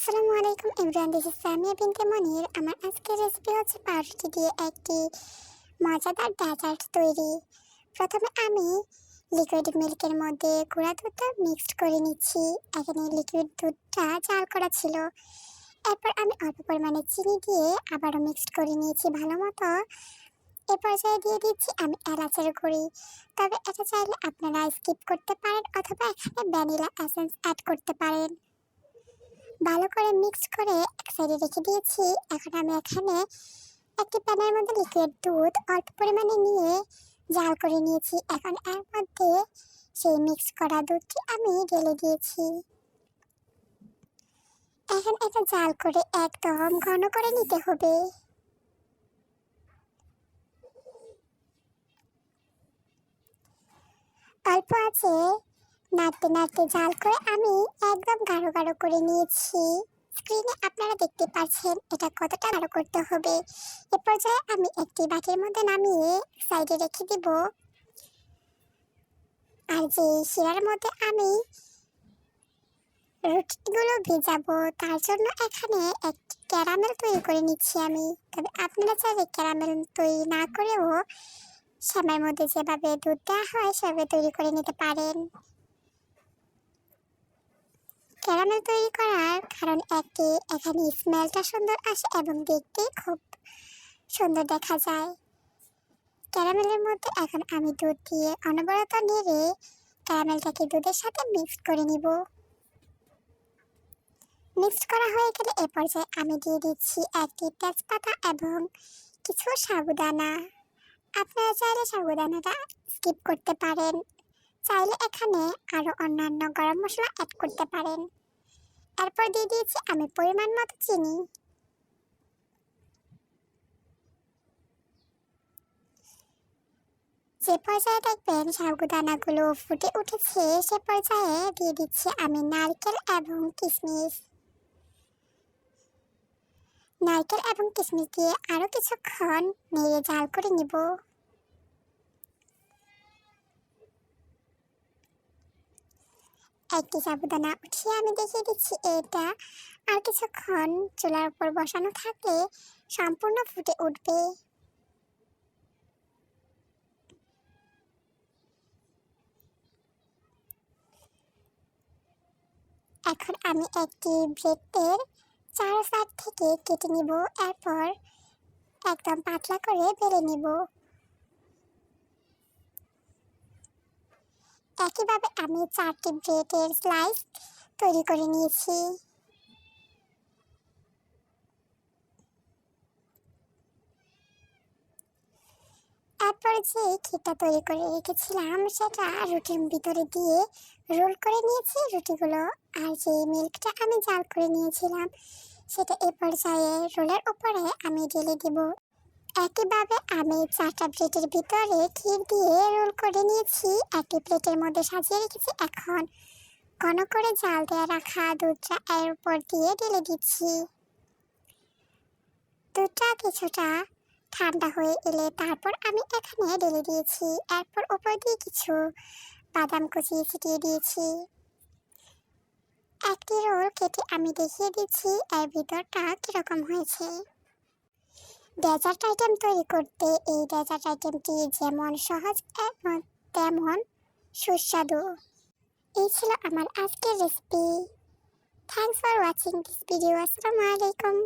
আসসালামু আলাইকুম everyone, this is Samia বিনতে মনির। আমার আজকের রেসিপি হচ্ছে পাউরুটি দিয়ে একটি মজাদার ডেজার্ট তৈরি। প্রথমে আমি লিকুইড মিল্কের মধ্যে গুঁড়া দুধটা মিক্সড করে নিচ্ছি। এখানে লিকুইড দুধটা জাল করা ছিল। এরপর আমি অল্প পরিমাণে চিনি দিয়ে আবারও মিক্সড করে নিয়েছি ভালো মতো। এ পর্যায়ে দিয়ে দিচ্ছি আমি এলাচের গুঁড়ি, তবে এটা চাইলে আপনারা স্কিপ করতে পারেন অথবা এখানে ভ্যানিলা এসেন্স অ্যাড করতে পারেন। ভালো করে মিক্স করে এক সাইডে রেখে দিয়েছি। এখন আমি এখানে একটি প্যানের মধ্যে লিকুইড দুধ অল্প পরিমাণে নিয়ে জাল করে নিয়েছি। এখন এর মধ্যে সেই মিক্স করা দুধটি আমি ঢেলে দিয়েছি। এখন এটা জাল করে একদম ঘন করে নিতে হবে। অল্প আছে নাড়তে নাড়তে জাল করে আমি একদম গাঢ় গাঢ় করে নিয়েছি। স্ক্রিনে আপনারা দেখতে পাচ্ছেন এটা কতটা গাঢ় করতে হবে। এ পর্যায়ে আমি একটি বাটির মধ্যে নামিয়ে সাইডে রেখে দিব। আর যে শিরার মধ্যে আমি রুটিগুলো ভেজাবো তার জন্য এখানে একটি ক্যারামেল তৈরি করে নিচ্ছি আমি। তবে আপনারা চাইলে ক্যারামেল তৈরি না করেও সেমাইয়ের মধ্যে যেভাবে দুধ দেওয়া হয় সেভাবে তৈরি করে নিতে পারেন। ক্যারামেল তৈরি করার কারণ একটি, এখানে স্মেলটা সুন্দর আসে এবং দেখতে খুব সুন্দর দেখা যায়। ক্যারামেলের মধ্যে এখন আমি দুধ দিয়ে অনবরত নেড়ে ক্যারামেলটাকে দুধের সাথে মিক্সড করে নিব। মিক্সড করা হয়ে গেলে এ পর্যায়ে আমি দিয়ে দিচ্ছি একটি তেজপাতা এবং কিছু সাবুদানা। আপনারা চাইলে সাবুদানাটা স্কিপ করতে পারেন, চাইলে এখানে আরও অন্যান্য গরম মশলা অ্যাড করতে পারেন। এরপর দিয়ে দিয়েছি আমি পরিমাণ মতো চিনি। যে পর্যায়ে দেখবেন সাবুদানাগুলো ফুটে উঠেছে সে পর্যায়ে দিয়ে দিচ্ছি আমি নারকেল এবং কিশমিশ। নারকেল এবং কিশমিশ দিয়ে আরও কিছুক্ষণ নেড়ে জাল করে নিব। একটি সাবুদানা উঠিয়ে আমি দেখিয়ে দিচ্ছি এটা আর কিছুক্ষণ চুলার উপর বসানো থাকলে সম্পূর্ণ ফুটে উঠবে। এখন আমি একটি ব্রেডের চার সাইড থেকে কেটে নিব। এরপর একদম পাতলা করে বেলে নিব। একইভাবে আমি 4টি ব্রেডের স্লাইস তৈরি করে নিয়েছি। এরপর যে ক্ষীরটা তৈরি করে রেখেছিলাম সেটা রুটির ভিতরে দিয়ে রোল করে নিয়েছি রুটিগুলো। আর যে মিল্কটা আমি জাল করে নিয়েছিলাম সেটা এ পর্যায়ে রোলের উপরে আমি ঢেলে দেব। একইভাবে আমি 4টা ব্রেডের ভিতরে ক্ষীর দিয়ে রোল করে নিয়েছি, একটি প্লেটের মধ্যে সাজিয়ে রেখেছি। এখন ঘন করে জাল দিয়ে রাখা দুধটা এর উপর দিয়ে ঢেলে দিচ্ছি। দুধটা কিছুটা ঠান্ডা হয়ে এলে তারপর আমি এখানে ঢেলে দিয়েছি। এরপর উপর দিয়ে কিছু বাদাম কুচিয়ে ছিটিয়ে দিয়েছি। একটি রোল কেটে আমি দেখিয়ে দিচ্ছি এর ভিতরটা কীরকম হয়েছে। ডেজার্ট আইটেম তৈরি করতে এই ডেজার্ট আইটেমটি যেমন সহজ এবং তেমন সুস্বাদু। এই ছিল আমার আজকের recipe. Thanks for watching this video. আসসালামু আলাইকুম।